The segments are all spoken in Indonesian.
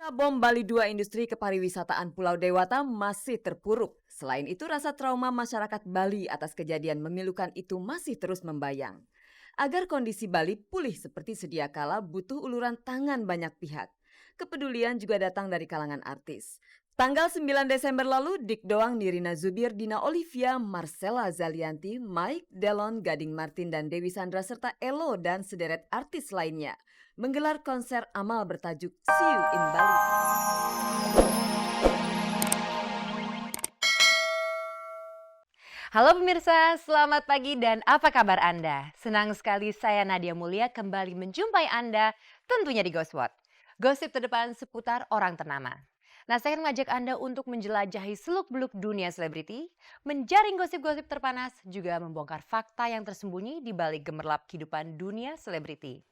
Bom Bali 2 industri kepariwisataan Pulau Dewata masih terpuruk. Selain itu, rasa trauma masyarakat Bali atas kejadian memilukan itu masih terus membayang. Agar kondisi Bali pulih seperti sedia kala butuh uluran tangan banyak pihak. Kepedulian juga datang dari kalangan artis. Tanggal 9 Desember lalu, Dik Doang, Nirina Zubir, Dina Olivia, Marcella Zalianti, Mike, Delon, Gading Martin, dan Dewi Sandra serta Elo dan sederet artis lainnya menggelar konser amal bertajuk See You in Bali. Halo pemirsa, selamat pagi dan apa kabar Anda? Senang sekali saya Nadia Mulia kembali menjumpai Anda tentunya di Ghostwatch. Gosip terdepan seputar orang ternama. Nah, saya akan mengajak Anda untuk menjelajahi seluk-beluk dunia selebriti, menjaring gosip-gosip terpanas, juga membongkar fakta yang tersembunyi di balik gemerlap kehidupan dunia selebriti.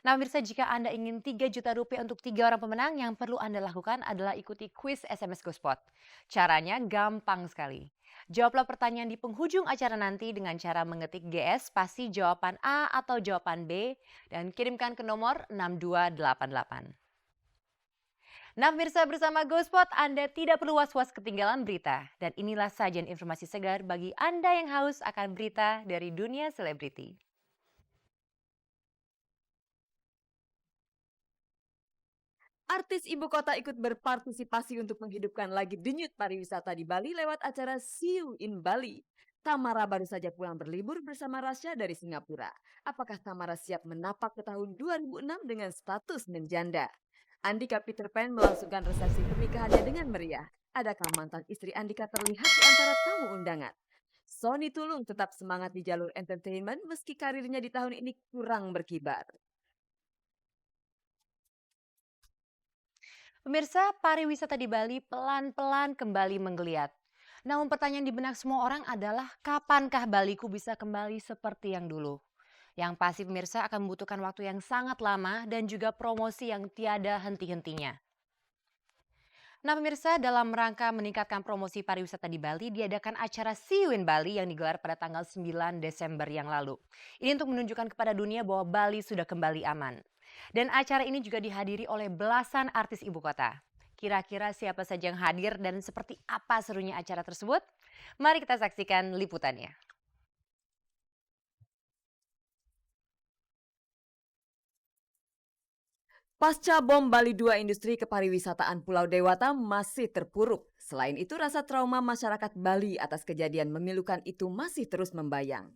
Nah pemirsa, jika Anda ingin 3 juta rupiah untuk 3 orang pemenang, yang perlu Anda lakukan adalah ikuti kuis SMS Gospot. Caranya gampang sekali. Jawablah pertanyaan di penghujung acara nanti dengan cara mengetik GS spasi jawaban A atau jawaban B dan kirimkan ke nomor 6288. Nah pemirsa, bersama Gospot Anda tidak perlu was-was ketinggalan berita. Dan inilah sajian informasi segar bagi Anda yang haus akan berita dari dunia selebriti. Artis ibu kota ikut berpartisipasi untuk menghidupkan lagi denyut pariwisata di Bali lewat acara See You in Bali. Tamara baru saja pulang berlibur bersama Rasya dari Singapura. Apakah Tamara siap menapak ke tahun 2006 dengan status menjanda? Andika Peter Pan melangsungkan resepsi pernikahannya dengan meriah. Adakah mantan istri Andika terlihat di antara tamu undangan? Sony Tulung tetap semangat di jalur entertainment meski karirnya di tahun ini kurang berkibar. Pemirsa, pariwisata di Bali pelan-pelan kembali menggeliat. Namun pertanyaan di benak semua orang adalah kapankah Baliku bisa kembali seperti yang dulu? Yang pasti pemirsa akan membutuhkan waktu yang sangat lama dan juga promosi yang tiada henti-hentinya. Nah pemirsa, dalam rangka meningkatkan promosi pariwisata di Bali, diadakan acara See You in Bali yang digelar pada tanggal 9 Desember yang lalu. Ini untuk menunjukkan kepada dunia bahwa Bali sudah kembali aman. Dan acara ini juga dihadiri oleh belasan artis ibu kota. Kira-kira siapa saja yang hadir dan seperti apa serunya acara tersebut? Mari kita saksikan liputannya. Pasca bom Bali 2 industri kepariwisataan Pulau Dewata masih terpuruk. Selain itu, rasa trauma masyarakat Bali atas kejadian memilukan itu masih terus membayang.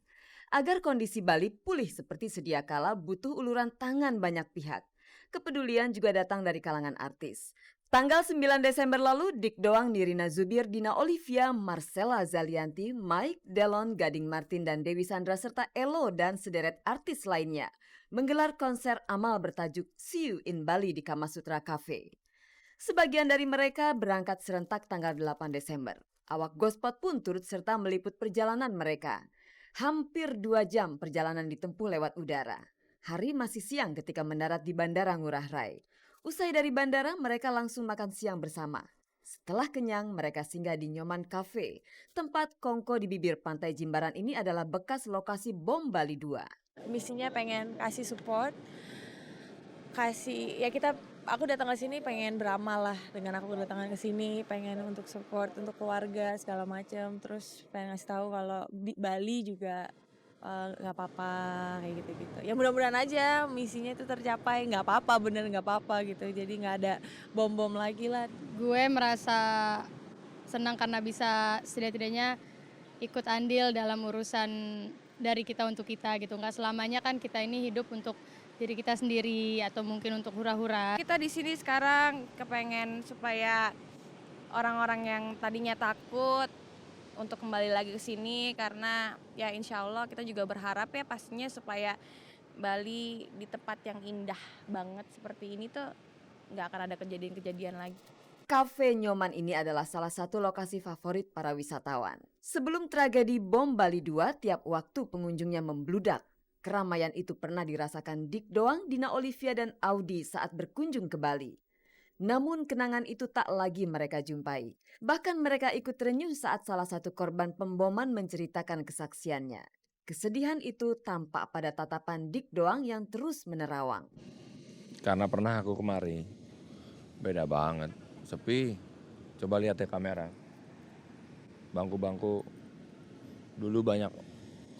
Agar kondisi Bali pulih seperti sedia kala butuh uluran tangan banyak pihak. Kepedulian juga datang dari kalangan artis. Tanggal 9 Desember lalu, Dik Doang, Nirina Zubir, Dina Olivia, Marcella Zalianti, Mike, Delon, Gading Martin, dan Dewi Sandra serta Elo dan sederet artis lainnya menggelar konser amal bertajuk See You in Bali di Kamasutra Cafe. Sebagian dari mereka berangkat serentak tanggal 8 Desember. Awak Gospot pun turut serta meliput perjalanan mereka. Hampir 2 jam perjalanan ditempuh lewat udara. Hari masih siang ketika mendarat di Bandara Ngurah Rai. Usai dari bandara, mereka langsung makan siang bersama. Setelah kenyang, mereka singgah di Nyoman Cafe. Tempat kongko di bibir pantai Jimbaran ini adalah bekas lokasi bom Bali 2. Misinya pengen kasih support, aku datang ke sini pengen beramal lah, dengan aku kedatangan ke sini pengen untuk support untuk keluarga segala macam, terus pengen ngasih tahu kalau di Bali juga nggak apa-apa kayak gitu-gitu. Ya mudah-mudahan aja misinya itu tercapai, nggak apa-apa, bener nggak apa-apa gitu, jadi nggak ada bom-bom lagi lah. Gue merasa senang karena bisa setidak-tidaknya ikut andil dalam urusan dari kita untuk kita gitu. Nggak selamanya kan kita ini hidup untuk diri kita sendiri atau mungkin untuk hura-hura. Kita di sini sekarang kepengen supaya orang-orang yang tadinya takut untuk kembali lagi ke sini, karena ya insya Allah kita juga berharap ya pastinya supaya Bali di tempat yang indah banget seperti ini tuh nggak akan ada kejadian-kejadian lagi. Cafe Nyoman ini adalah salah satu lokasi favorit para wisatawan. Sebelum tragedi bom Bali 2, tiap waktu pengunjungnya membludak. Keramaian itu pernah dirasakan Dik Doang, Dina Olivia, dan Audi saat berkunjung ke Bali. Namun kenangan itu tak lagi mereka jumpai. Bahkan mereka ikut terenyuh saat salah satu korban pemboman menceritakan kesaksiannya. Kesedihan itu tampak pada tatapan Dik Doang yang terus menerawang. Karena pernah aku kemari, Beda banget, sepi. Coba lihat ya kamera. Bangku-bangku dulu banyak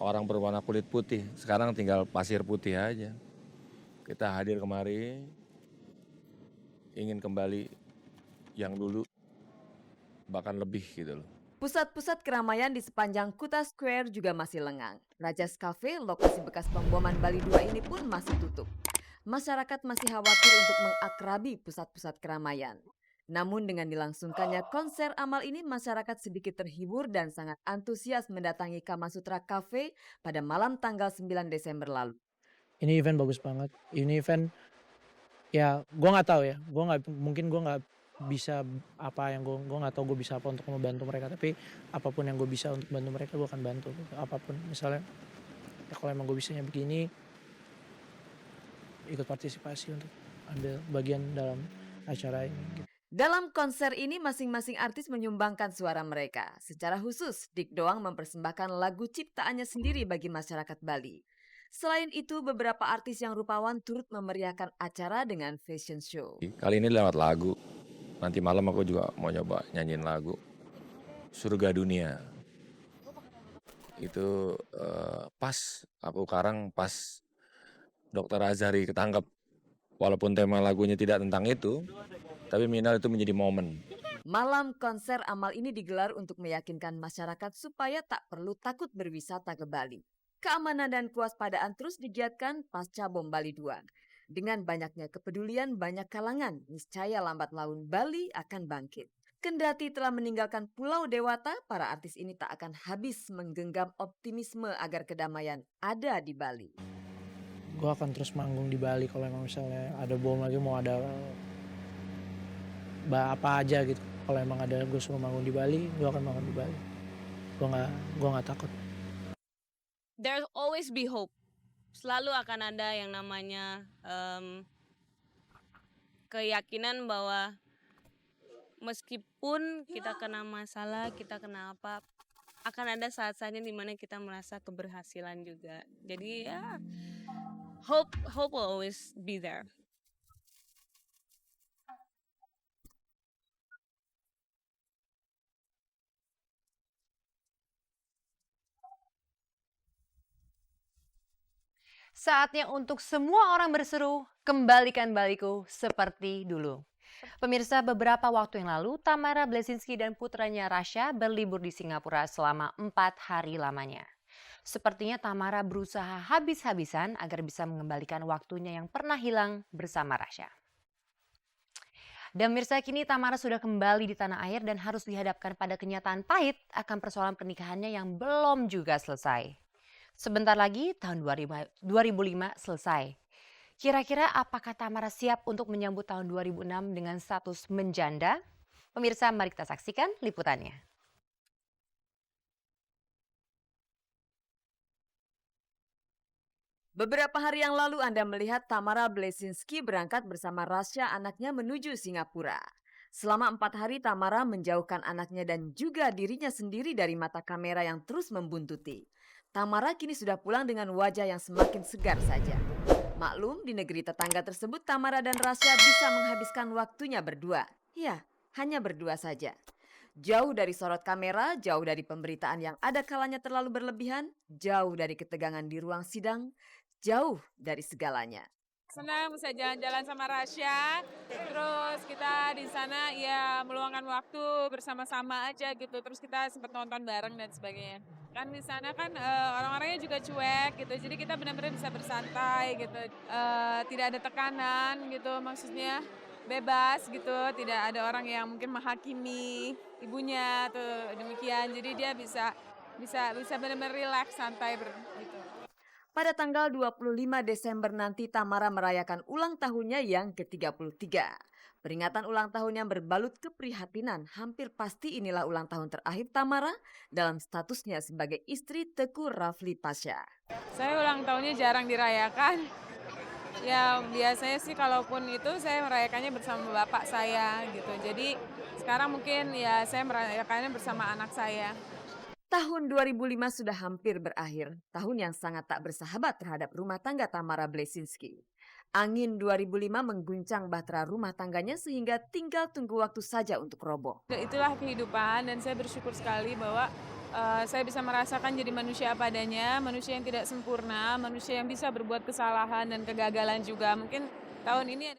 orang berwarna kulit putih, sekarang tinggal pasir putih aja. Kita hadir kemari, ingin kembali yang dulu, bahkan lebih gitu loh. Pusat-pusat keramaian di sepanjang Kuta Square juga masih lengang. Rajas Cafe, lokasi bekas pemboman Bali 2 ini pun masih tutup. Masyarakat masih khawatir untuk mengakrabi pusat-pusat keramaian. Namun dengan dilangsungkannya konser amal ini, masyarakat sedikit terhibur dan sangat antusias mendatangi Kamasutra Cafe pada malam tanggal 9 Desember lalu. Ini event bagus banget. Ini event ya gue nggak tahu ya. Mungkin gue nggak bisa apa yang gue nggak tahu gue bisa apa untuk membantu mereka. Tapi apapun yang gue bisa untuk bantu mereka gue akan bantu. Apapun misalnya ya kalau emang gue bisanya begini, ikut partisipasi untuk ambil bagian dalam acara ini. Gitu. Dalam konser ini masing-masing artis menyumbangkan suara mereka. Secara khusus, Dik Doang mempersembahkan lagu ciptaannya sendiri bagi masyarakat Bali. Selain itu, beberapa artis yang rupawan turut memeriahkan acara dengan fashion show. Kali ini lewat lagu, nanti malam aku juga mau nyoba nyanyiin lagu Surga Dunia. Itu pas, aku karang pas Dr. Azhari ketangkep. Walaupun tema lagunya tidak tentang itu, tapi minimal itu menjadi momen. Malam konser amal ini digelar untuk meyakinkan masyarakat supaya tak perlu takut berwisata ke Bali. Keamanan dan kewaspadaan terus digiatkan pasca bom Bali 2. Dengan banyaknya kepedulian banyak kalangan, niscaya lambat laun Bali akan bangkit. Kendati telah meninggalkan Pulau Dewata, para artis ini tak akan habis menggenggam optimisme agar kedamaian ada di Bali. Gue akan terus manggung di Bali kalau emang misalnya ada bom lagi, mau ada apa aja gitu. Kalau emang ada gue suruh manggung di Bali, gue akan manggung di Bali. Gue nggak takut. There'll always be hope. Selalu akan ada yang namanya keyakinan bahwa meskipun kita kena masalah, kita kena apa, akan ada saat-saatnya dimana kita merasa keberhasilan juga. Jadi ya, hope will always be there. Saatnya untuk semua orang berseru, kembalikan Baliku seperti dulu. Pemirsa, beberapa waktu yang lalu, Tamara Blesinski dan putranya Rasya berlibur di Singapura selama 4 hari lamanya. Sepertinya Tamara berusaha habis-habisan agar bisa mengembalikan waktunya yang pernah hilang bersama Rasya. Dan pemirsa, kini Tamara sudah kembali di tanah air dan harus dihadapkan pada kenyataan pahit akan persoalan pernikahannya yang belum juga selesai. Sebentar lagi tahun 2005 selesai. Kira-kira apakah Tamara siap untuk menyambut tahun 2006 dengan status menjanda? Pemirsa, mari kita saksikan liputannya. Beberapa hari yang lalu Anda melihat Tamara Blesinski berangkat bersama Rasya anaknya menuju Singapura. Selama 4 hari Tamara menjauhkan anaknya dan juga dirinya sendiri dari mata kamera yang terus membuntuti. Tamara kini sudah pulang dengan wajah yang semakin segar saja. Maklum, di negeri tetangga tersebut Tamara dan Rasya bisa menghabiskan waktunya berdua. Ya, hanya berdua saja. Jauh dari sorot kamera, jauh dari pemberitaan yang ada kalanya terlalu berlebihan, jauh dari ketegangan di ruang sidang, jauh dari segalanya. Senang bisa jalan-jalan sama Rasya, terus kita di sana ya meluangkan waktu bersama-sama aja gitu, terus kita sempat nonton bareng dan sebagainya. Kan di sana kan orang-orangnya juga cuek gitu, jadi kita benar-benar bisa bersantai gitu, tidak ada tekanan gitu, maksudnya bebas gitu, tidak ada orang yang mungkin menghakimi ibunya tuh demikian, jadi dia bisa benar-benar relax, santai gitu. Pada tanggal 25 Desember nanti Tamara merayakan ulang tahunnya yang ke-33. Peringatan ulang tahun yang berbalut keprihatinan, hampir pasti inilah ulang tahun terakhir Tamara dalam statusnya sebagai istri Teguh Rafli Pasha. Saya ulang tahunnya jarang dirayakan. Ya biasanya sih kalaupun itu saya merayakannya bersama bapak saya gitu. Jadi sekarang mungkin ya saya merayakannya bersama anak saya. Tahun 2005 sudah hampir berakhir, tahun yang sangat tak bersahabat terhadap rumah tangga Tamara Blesinski. Angin 2005 mengguncang bahtera rumah tangganya sehingga tinggal tunggu waktu saja untuk roboh. Itulah kehidupan dan saya bersyukur sekali bahwa saya bisa merasakan jadi manusia apa adanya, manusia yang tidak sempurna, manusia yang bisa berbuat kesalahan dan kegagalan juga. Mungkin tahun ini